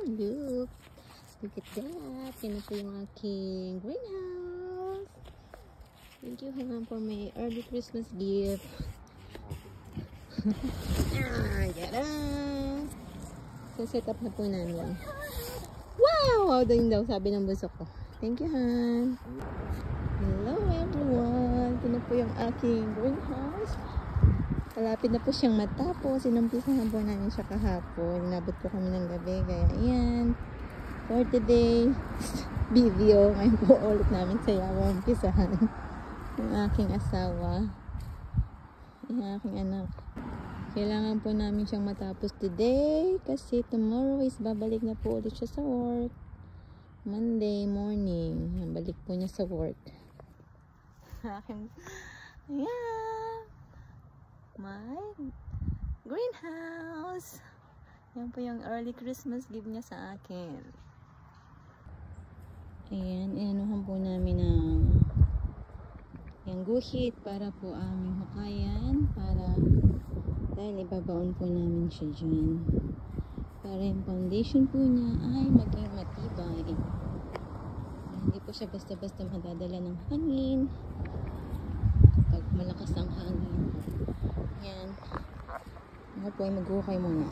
Look. Look at that. Yan na po yung aking greenhouse. Thank you, Han, for my early Christmas gift. So, set up na po namin. Wow! Wow daw sabi ng busok ko. Thank you, Han. Hello, everyone. Ito na po yung aking greenhouse. Malapit na po siyang matapos. Inumpisahan po namin siya kahapon. Inabot po kami ng gabi. Kaya, ayan. For today video, ngayon po ulit namin sayaw umpisahan yung aking asawa, yung aking anak. Kailangan po namin siyang matapos today kasi tomorrow is babalik na po ulit siya sa work. Monday morning balik po niya sa work. Ayan, my greenhouse. Yan po yung early Christmas gift niya sa akin. Ayan, inanuhan po namin ng yung guhit para po aming hukayan, dahil ibabaon po namin siya dyan para yung foundation po niya ay maging matibay. Hindi po siya basta-basta madadala ng hangin kapag malakas ang hangin. Ayan, ako po ay maghuhukay muna.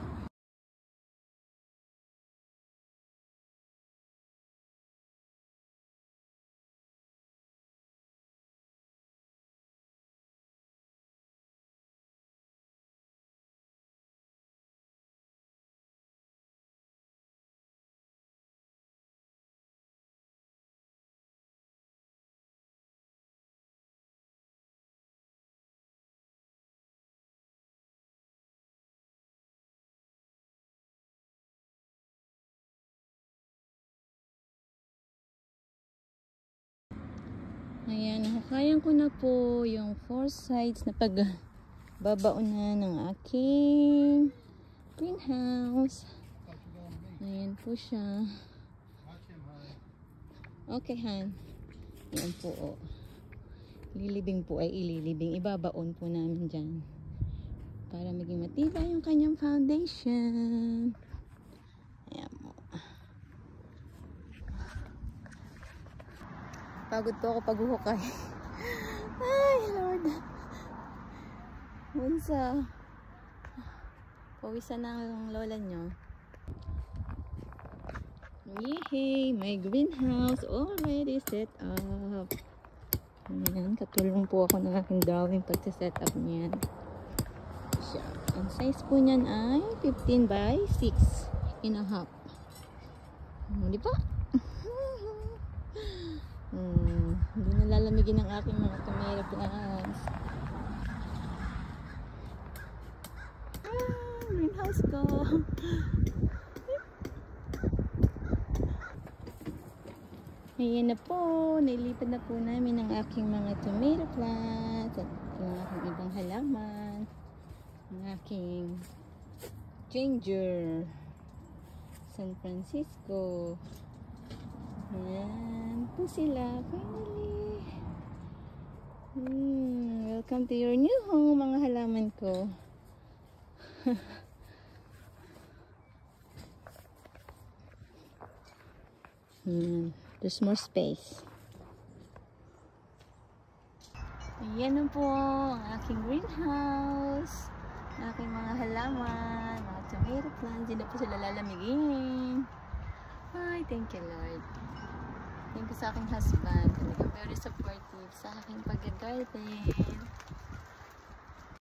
Ayan, nahukayan ko na po yung 4 sides na pagbabaon na ng aking greenhouse. Ayan po siya. Okay, Han. Ayan po, oh. Ililibing po ay ililibing. Ibabaon po namin dyan para maging matibay yung kanyang foundation. Ayan po. Pagod po ako paghuhukay. Ay, Lord. Bunsa. Pawisan na ang lola nyo. Yay! My greenhouse already set up. Ayan, katulong po ako ng aking drawing pagsa-set up niyan. Ang size po niyan ay 15 by 6.5. Di ba? Hindi nalalamigin ang aking mga tomato plants. Greenhouse ko. Ayan na po. Nailipat na po namin ang aking mga tomato plants at yung aking ibang halaman. Ang aking ginger, San Francisco. Ayan po sila. Finally. Welcome to your new home, mga halaman ko. There's more space. Ayan na po ang aking greenhouse. Ang aking mga halaman, mga tomato plants. Hindi na po sila lalamigin. Ay, thank you, Lord. Thank you sa aking husband. Talagang very supportive sa aking pag-garden.